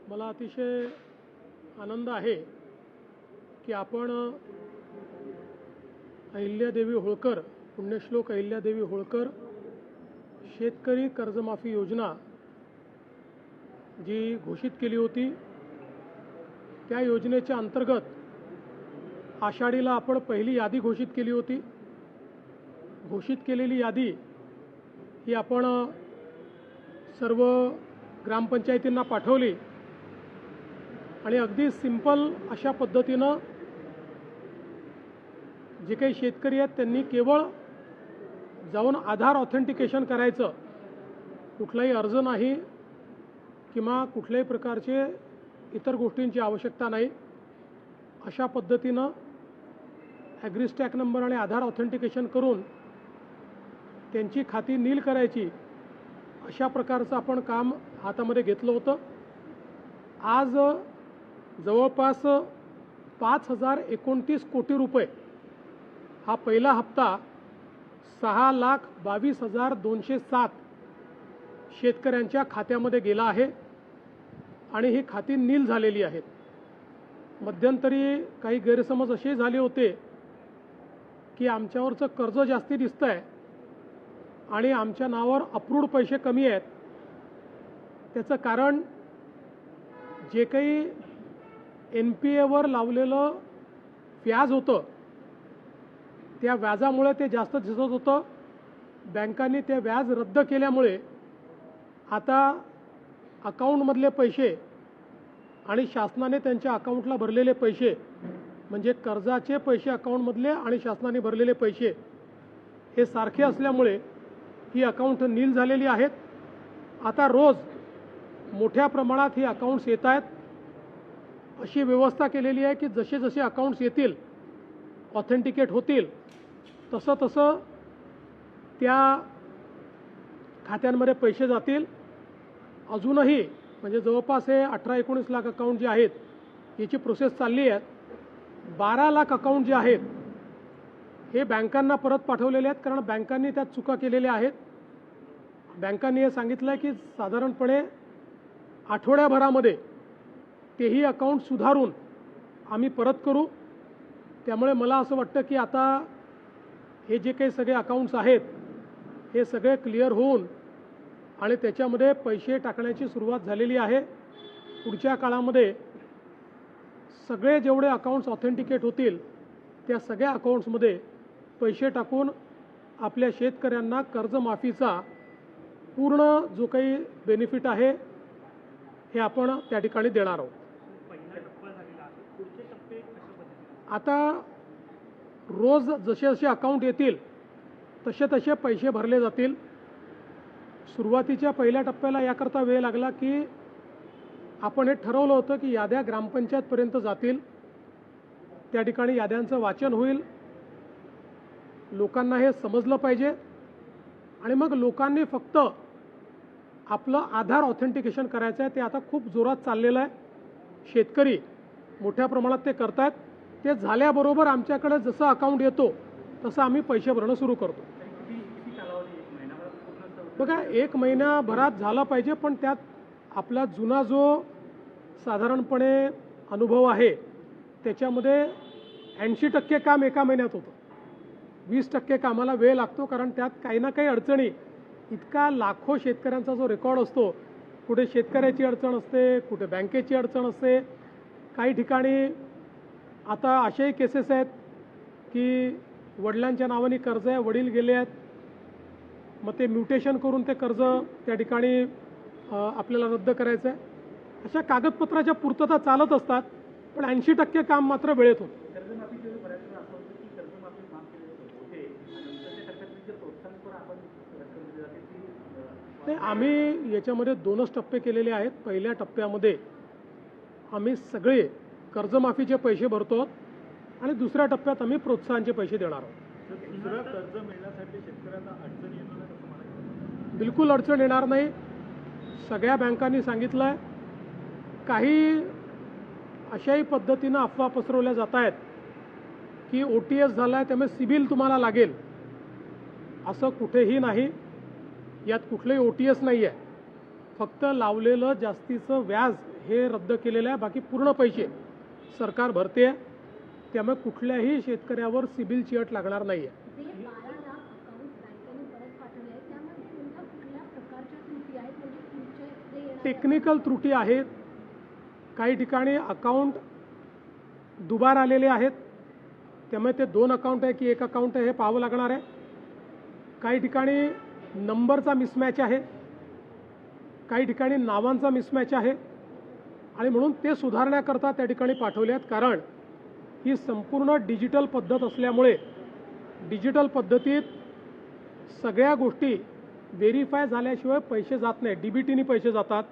मला अतिशय आनंद आहे की आपण अहिल्यादेवी होळकर, पुण्यश्लोक अहिल्यादेवी होळकर शेतकरी कर्जमाफी योजना जी घोषित केली होती, त्या योजनेच्या अंतर्गत आषाढीला आपण पहिली यादी घोषित केली होती। घोषित केलेली यादी ही आपण सर्व ग्रामपंचायतींना पाठवली आणि अगदी सिंपल अशा पद्धतीनं जे काही शेतकरी आहेत त्यांनी केवळ जाऊन आधार ऑथेंटिकेशन करायचं, कुठलाही अर्ज नाही किंवा कुठल्याही प्रकारचे इतर गोष्टींची आवश्यकता नाही। अशा पद्धतीनं ॲग्रीस्टॅक नंबर आणि आधार ऑथेंटिकेशन करून त्यांची खाती नील करायची, अशा प्रकारचं आपण काम हातामध्ये घेतलं होतं। आज जवळपास 5029 कोटी रुपये हा पहिला हप्ता 6,22,207 शेतकऱ्यांच्या खात्यामध्ये गेला आहे आणि ही खाती नील झालेली आहेत। मध्यंतरी काही गैरसमज असे झाले होते की आमच्यावरचं कर्ज जास्ती दिसतंय आणि आमच्या नावावर अप्रूव्ड पैसे कमी आहेत। त्याचं कारण जे काही NPAवर लावलेलं व्याज होतं, त्या व्याजामुळे ते जास्त दिसत होतं। बँकांनी ते व्याज रद्द केल्यामुळे आता अकाउंटमधले पैसे आणि शासनाने त्यांच्या अकाउंटला भरलेले पैसे, म्हणजे कर्जाचे पैसे अकाउंटमधले आणि शासनाने भरलेले पैसे हे सारखे असल्यामुळे ही अकाउंट नील झालेली आहेत। आता रोज मोठ्या प्रमाणात ही अकाउंट्स येत आहेत। अशी व्यवस्था केलेली आहे की जसे जसे अकाउंट्स येतील, ऑथेंटिकेट होतील, तसं तसं त्या खात्यांमध्ये पैसे जातील। अजूनही म्हणजे जवळपास हे 18-19 लाख अकाउंट जे आहेत याची प्रोसेस चालली आहे। 12 लाख अकाउंट जे आहेत हे बँकांना परत पाठवलेले आहेत, कारण बँकांनी त्यात चुका केलेल्या आहेत। बँकांनी हे सांगितलं आहे की साधारणपणे आठवड्याभरामध्ये तेही अकाउंट सुधारून आम्ही परत करू। त्यामुळे मला असं वाटतं की आता हे जे काही सगळे अकाउंट्स आहेत हे सगळे क्लिअर होऊन आणि त्याच्यामध्ये पैसे टाकण्याची सुरुवात झालेली आहे। पुढच्या काळामध्ये सगळे जेवढे अकाउंट्स ऑथेंटिकेट होतील त्या सगळ्या अकाउंट्समध्ये पैसे टाकून आपल्या शेतकऱ्यांना कर्जमाफीचा पूर्ण जो काही बेनिफिट आहे हे आपण त्या ठिकाणी देणार आहोत। आता रोज जसे जसे अकाउंट येतील तसे तसे पैसे भरले जातील। सुरुवातीच्या पहिल्या टप्प्याला याकरता वेळ लागला की आपण हे ठरवलं होतं की याद्या ग्रामपंचायतपर्यंत जातील, त्या ठिकाणी याद्यांचं वाचन होईल, लोकांना हे समजलं पाहिजे आणि मग लोकांनी फक्त आपलं आधार ऑथेंटिकेशन करायचं आहे। ते आता खूप जोरात चाललेलं आहे। शेतकरी मोठ्या प्रमाणात ते करतात। ते झाल्याबरोबर आमच्याकडे जसं अकाउंट येतो तसं आम्ही पैसे भरणं सुरू करतो। बघा, 1 महिन्याभरात झालं पाहिजे, पण त्यात आपला जुना जो साधारणपणे अनुभव आहे त्याच्यामध्ये 80% काम एका महिन्यात होतं। 20% कामाला वेळ लागतो, कारण त्यात काही ना काही अडचणी, इतका लाखो शेतकऱ्यांचा जो रेकॉर्ड असतो, कुठे शेतकऱ्याची अडचण असते, कुठे बँकेची अडचण असते। काही ठिकाणी आता अशाही केसेस आहेत की वडिलांच्या नावाने कर्ज आहे, वडील गेले आहेत, मग ते म्युटेशन करून ते कर्ज त्या ठिकाणी आपल्याला रद्द करायचं आहे। अशा कागदपत्राच्या पूर्तता चालत असतात, पण 80% काम मात्र वेळेत होतं। नाही, आम्ही याच्यामध्ये 2च टप्पे केलेले आहेत। पहिल्या टप्प्यामध्ये आम्ही सगळे कर्जमाफीचे पैसे भरतो आणि दुसऱ्या टप्प्यात आम्ही प्रोत्साहनचे पैसे देणार आहोत। कर्ज मिळण्यासाठी शेतकऱ्यांना अडचण येणार नाही असं म्हणायचं? बिलकुल अडचण येणार नाही। सगळ्या बँकांनी सांगितलं आहे। काही अशाही पद्धतीनं अफवा पसरवल्या जात आहेत की OTS झाला आहे त्यामुळे सिबिल तुम्हाला लागेल, असं कुठेही नाही। यात कुठलंही OTS नाही आहे। फक्त लावलेलं जास्तीचं व्याज हे रद्द केलेलं आहे, बाकी पूर्ण पैसे सरकार भरते आहे. त्यामुळे कुठल्याही शेतकऱ्यावर सिबिलची अट लागणार नाही आहे. जे 12 लाख अकाउंट बँकेने परत पाठवले आहेत त्यामध्ये कोणत्या कुठल्या प्रकारच्या त्रुटी आहेत, म्हणजे पुढचे जे येणारे टेक्निकल त्रुटी आहेत. काही ठिकाणी अकाउंट दुबार आलेले आहेत, त्यामुळे ते 2 अकाउंट आहे की 1 अकाउंट आहे हे पाहावं लागणार आहे. काही ठिकाणी नंबरचा मिसमॅच आहे, काही ठिकाणी नावांचा मिसमॅच आहे आणि म्हणून ते सुधारण्याकरता त्या ठिकाणी पाठवले आहेत. कारण ही संपूर्ण डिजिटल पद्धत असल्यामुळे डिजिटल पद्धतीत सगळ्या गोष्टी व्हेरीफाय झाल्याशिवाय पैसे जात नाही, DBTनी पैसे जातात.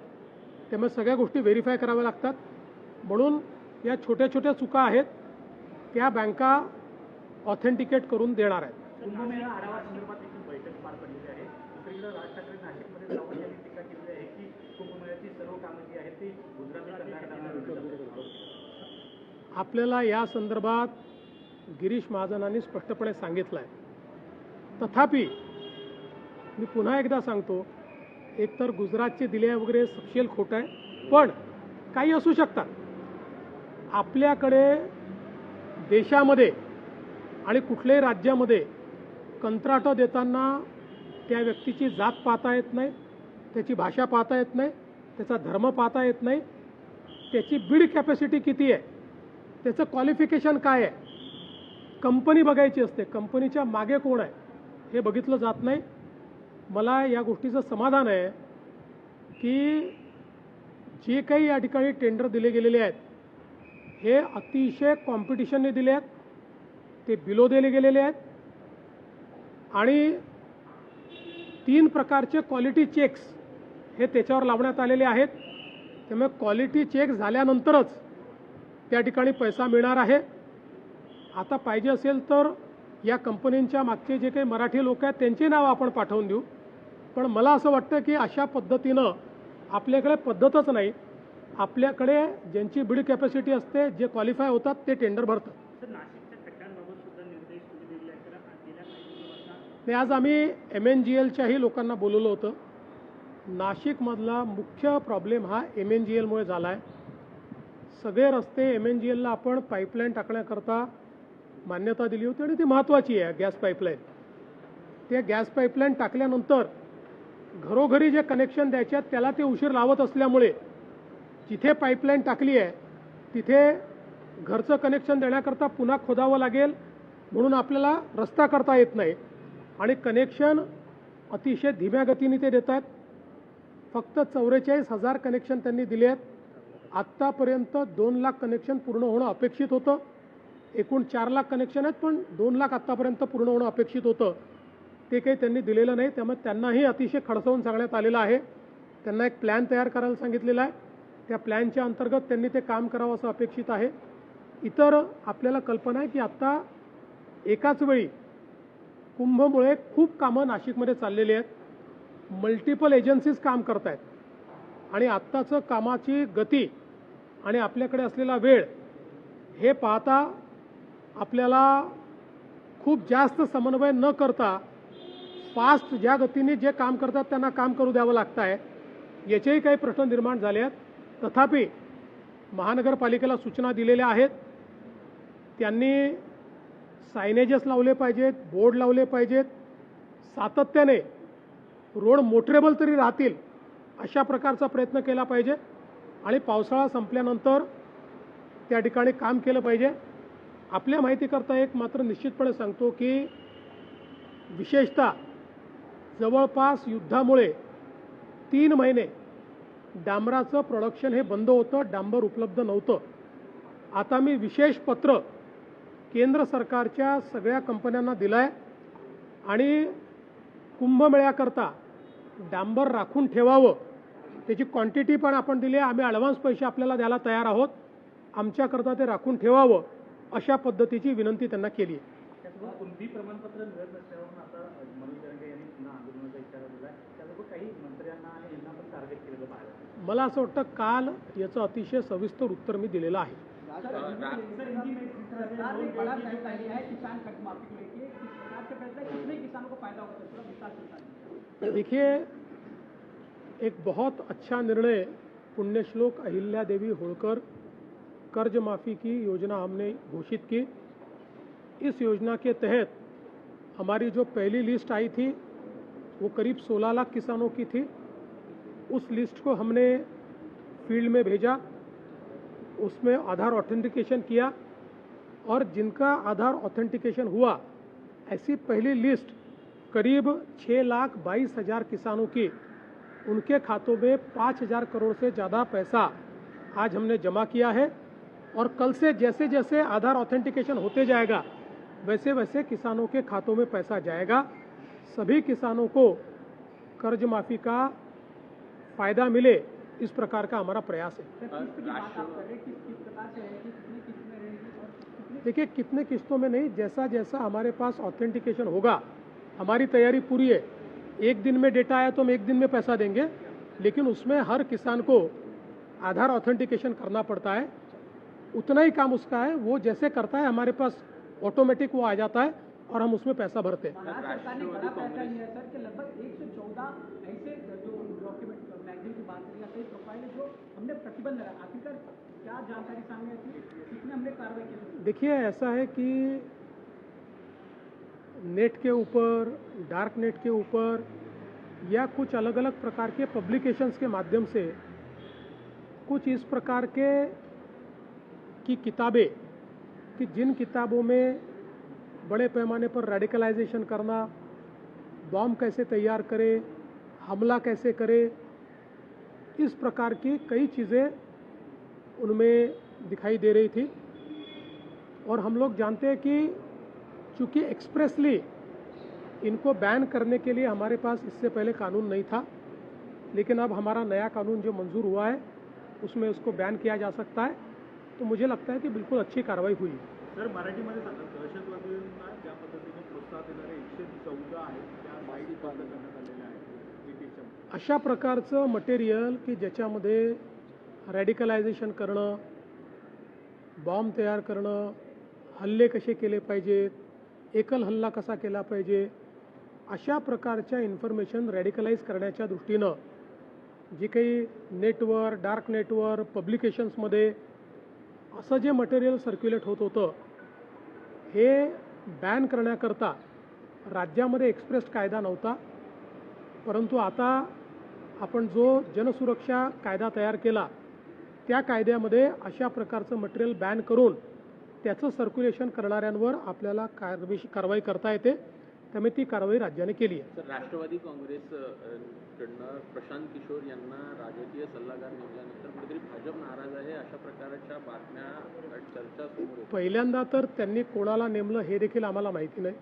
त्यामुळे सगळ्या गोष्टी व्हेरीफाय कराव्या लागतात. म्हणून या छोट्या छोट्या चुका आहेत त्या बँका ऑथेंटिकेट करून देणार आहेत. कुंभमेळा आढावा संदर्भात देखील बैठक पार पडलेली आहे. दुसरीकडे राज ठाकरे नाशिकमध्ये जाऊन यांनी टीका केली आहे की कुंभमेळ्याची सर्व कामं जी आहेत ती गुजरातला आपल्याला या संदर्भात गिरीश महाजनांनी स्पष्टपणे सांगितलं आहे. तथापि मी पुन्हा एकदा सांगतो, एकतर गुजरातचे दिले वगैरे सपशेल खोटं आहे, पण काही असू शकतात. आपल्याकडे देशामध्ये आणि कुठल्याही राज्यामध्ये कंत्राटं देताना त्या व्यक्तीची जात पाहता येत नाही, त्याची भाषा पाहता येत नाही, त्याचा धर्म पाहता येत नाही, त्याची बिड कॅपॅसिटी किती आहे, त्याचं क्वालिफिकेशन काय आहे, कंपनी बघायची असते, कंपनीच्या मागे कोण आहे हे बघितलं जात नाही. मला या गोष्टीचं समाधान आहे की जे काही या ठिकाणी टेंडर दिले गेलेले आहेत हे अतिशय कॉम्पिटिशनने दिले आहेत, ते बिलो दिले गेलेले आहेत आणि 3 प्रकारचे क्वालिटी चेक्स हे त्याच्यावर लावण्यात आलेले आहेत. त्यामुळे क्वालिटी चेक झाल्यानंतरच त्या ठिकाणी पैसा मिळणार आहे. आता पाहिजे असेल तर या कंपन्यांच्या मागचे जे काही मराठी लोक आहेत त्यांचे नाव आपण पाठवून देऊ, पण मला असं वाटतं की अशा पद्धतीनं आपल्याकडे पद्धतच नाही. आपल्याकडे ज्यांची बिड कॅपॅसिटी असते, जे क्वालिफाय होतात ते टेंडर भरतात. नाशिकच्या खड्ड्यांबाबत सुद्धा निर्देश तुम्ही दिले आहेत का? गेल्या काही दिवसात आणि आज आम्ही MNGLच्याही लोकांना बोलवलं होतं. नाशिकमधला मुख्य प्रॉब्लेम हा MNGLमुळे झाला आहे. सगळे रस्ते MNGLला आपण पाईपलाईन टाकण्याकरता मान्यता दिली होती आणि ती महत्त्वाची आहे गॅस पाईपलाईन. त्या गॅस पाईपलाईन टाकल्यानंतर घरोघरी जे कनेक्शन द्यायचे आहेत त्याला ते उशीर लावत असल्यामुळे जिथे पाईपलाईन टाकली आहे तिथे घरचं कनेक्शन देण्याकरता पुन्हा खोदावं लागेल, म्हणून आपल्याला रस्ता करता येत नाही आणि कनेक्शन अतिशय धीम्या गतीने ते देतात. फक्त 44,000 कनेक्शन त्यांनी दिले आहेत. आत्तापर्यंत 2 लाख कनेक्शन पूर्ण होणं अपेक्षित होतं. एकूण 4 लाख कनेक्शन आहेत, पण 2 लाख आत्तापर्यंत पूर्ण होणं अपेक्षित होतं. ते काही त्यांनी दिलेलं नाही. त्यामुळे त्यांनाही अतिशय खडसावून सांगण्यात आलेलं आहे. त्यांना एक प्लॅन तयार करायला सांगितलेला आहे. त्या प्लॅनच्या अंतर्गत त्यांनी ते काम करावं असं अपेक्षित आहे. इतर आपल्याला कल्पना आहे की आत्ता एकाच वेळी कुंभमुळे खूप कामं नाशिकमध्ये चाललेली आहेत. मल्टिपल एजन्सीज काम करत आहेत आणि आत्ताचं कामाची गती आणि आपल्याकडे असलेला वेळ हे पाहता आपल्याला खूप जास्त समन्वय न करता फास्ट ज्या गतीने जे काम करतात त्यांना काम करू द्यावं लागतं आहे. याचेही काही प्रश्न निर्माण झाले आहेत. तथापि महानगरपालिकेला सूचना दिलेल्या आहेत. त्यांनी सायनेजेस लावले पाहिजेत, बोर्ड लावले पाहिजेत, सातत्याने रोड मोटरेबल तरी राहतील अशा प्रकारचा प्रयत्न केला पाहिजे आणि पावसाळा संपल्यानंतर त्या ठिकाणी काम केलं पाहिजे. आपल्या माहितीकरता एक मात्र निश्चितपणे सांगतो की विशेषतः जवळपास युद्धामुळे 3 महिने डांबराचं प्रोडक्शन हे बंद होतं, डांबर उपलब्ध नव्हतं. आता मी विशेष पत्र केंद्र सरकारच्या सगळ्या कंपन्यांना दिलं आहे आणि कुंभमेळ्याकरता डांबर राखून ठेवावं त्याची क्वांटिटी पण आपण दिली आहे. आम्ही ॲडव्हान्स पैसे आपल्याला द्यायला तयार आहोत. आमच्याकरता ते राखून ठेवावं अशा पद्धतीची विनंती त्यांना केली आहे. त्यासोबत कोणतीही प्रमाणपत्र मिळत नसल्यावर आता मनोज जरंगे यांनी पुन्हा आंदोलनाचा इशारा दिला आहे. त्यासोबत काही मंत्र्यांना आणि यांना पण टार्गेट केलेलं पाहायला. मला असं वाटतं काल याचं अतिशय सविस्तर उत्तर मी दिलेलं आहे. देखिए, एक बहुत अच्छा निर्णय पुण्यश्लोक अहिल्या देवी होळकर कर्ज माफ़ी की योजना हमने घोषित की। इस योजना के तहत हमारी जो पहली लिस्ट आई थी वो करीब 16 लाख किसानों की थी। उस लिस्ट को हमने फील्ड में भेजा, उसमें आधार ऑथेंटिकेशन किया और जिनका आधार ऑथेंटिकेशन हुआ, ऐसी पहली लिस्ट करीब 6,22,000 किसानों की, उनके खातों में 5,000 करोड़ से ज़्यादा पैसा आज हमने जमा किया है। और कल से जैसे जैसे आधार ऑथेंटिकेशन होते जाएगा वैसे वैसे किसानों के खातों में पैसा जाएगा। सभी किसानों को कर्ज माफ़ी का फ़ायदा मिले, इस प्रकार का हमारा प्रयास है। देखिए, कितने किस्तों में नहीं, जैसा जैसा हमारे पास ऑथेंटिकेशन होगा, हमारी तैयारी पूरी है। एक दिन में डेटा आया तो हम एक दिन में पैसा देंगे, लेकिन उसमें हर किसान को आधार ऑथेंटिकेशन करना पड़ता है। उतना ही काम उसका है, वो जैसे करता है हमारे पास ऑटोमेटिक वो आ जाता है और हम उसमें पैसा भरते हैं। राज्य सरकार ने बड़ा फैसला लिया है सर कि लगभग 114 ऐसे जो डॉक्यूमेंट मैगजीन की बात करें या कई प्रोफाइल है जो हमने प्रतिबंध लगाया, आखिरकार क्या जानकारी सामने आई थी, कितने हमने कार्रवाई की? देखिए, ऐसा है कि नेट के ऊपर, डार्क नेट के ऊपर या कुछ अलग अलग प्रकार के पब्लिकेशंस के माध्यम से कुछ इस प्रकार के की किताबें, कि जिन किताबों में बड़े पैमाने पर रेडिकलाइजेशन करना, बॉम्ब कैसे तैयार करे, हमला कैसे करे, इस प्रकार की कई चीज़ें उनमें दिखाई दे रही थी। और हम लोग जानते हैं कि चूँकि एक्सप्रेसली इनको बैन करने के लिए हमारे पास इससे पहले कानून नहीं था, लेकिन अब हमारा नया कानून जो मंजूर हुआ है उसमें उसको बैन किया जा सकता है। तो मुझे लगता है कि बिल्कुल अच्छी कार्रवाई हुई है। सर, मराठीमध्ये सांगा, दहशतवाद्यांना ज्या पद्धतीने प्रोत्साहन देणारे 114 आहेत त्या साईट बंद करण्यात आलेल्या आहेत। अशा प्रकारचं मटेरियल की ज्याच्यामध्ये रॅडिकलायझेशन करणं, बॉम्ब तयार करणं, हल्ले कसे केले पाहिजेत, एकल हल्ला कसा केला पाहिजे, अशा प्रकारच्या इन्फॉर्मेशन रॅडिकलाइज करण्याच्या दृष्टीनं जी काही नेटवर, डार्क नेटवर, पब्लिकेशन्समध्ये असं जे मटेरियल सर्क्युलेट होत होतं, हे बॅन करण्याकरता राज्यामध्ये एक्सप्रेस कायदा नव्हता। परंतु आता आपण जो जनसुरक्षा कायदा तयार केला, त्या कायद्यामध्ये अशा प्रकारचं मटेरियल बॅन करून त्याचं सर्क्युलेशन करणाऱ्यांवर आपल्याला कारवाई करता येते। त्यामुळे ती कारवाई राज्याने केली आहे। सर, राष्ट्रवादी काँग्रेस कडनं प्रशांत किशोर यांना राजकीय सल्लागार नेमल्यानंतर कुठेतरी भाजप नाराज आहे, अशा प्रकारच्या बातम्या, चर्चा सुरू आहेत। पहिल्यांदा तर त्यांनी कोणाला नेमलं हे देखील आम्हाला माहिती नाही।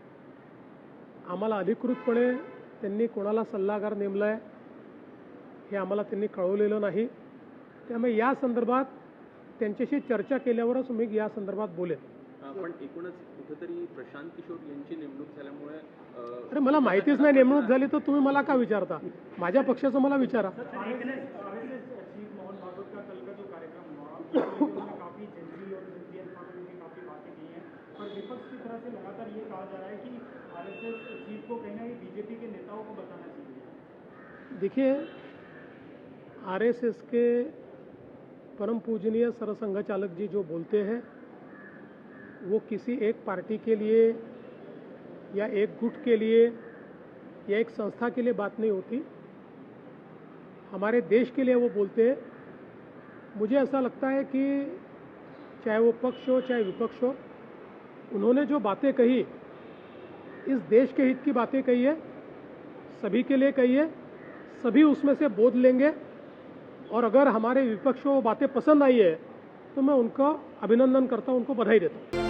आम्हाला अधिकृतपणे त्यांनी कोणाला सल्लागार नेमलाय हे आम्हाला त्यांनी कळवलेलं नाही। त्यामुळे या संदर्भात त्यांच्याशी चर्चा केल्यावरच मी या संदर्भात बोलेन। पण एकूणच कुठेतरी प्रशांत किशोर यांची नेमणूक झाल्यामुळे अरे, मला माहितीच नाही नेमणूक झाली तर तुम्ही मला का विचारता? माझ्या पक्षाचं मला विचारा। मोहन भागवत का कल का जो कार्यक्रम हुआ, काफी जल्दी और काफी बातें की हैं, और विपक्ष की तरफ से लगातार ये कहा जा रहा है कि आरएसएस चीफ को कहीं ना कहीं बीजेपी के नेताओं को बताना चाहिए। देखिए, आरएसएस के परम पूजनीय सरसंघ चालक जी जो बोलते हैं वो किसी एक पार्टी के लिए या एक गुट के लिए या एक संस्था के लिए बात नहीं होती, हमारे देश के लिए वो बोलते हैं। मुझे ऐसा लगता है कि चाहे वो पक्ष हो चाहे विपक्ष हो, उन्होंने जो बातें कही इस देश के हित की बातें कही है, सभी के लिए कही है, सभी उसमें से बोध लेंगे। और अगर हमारे विपक्ष को वो बातें पसंद आई है तो मैं उनका अभिनंदन करता हूं, उनको बधाई देता हूं।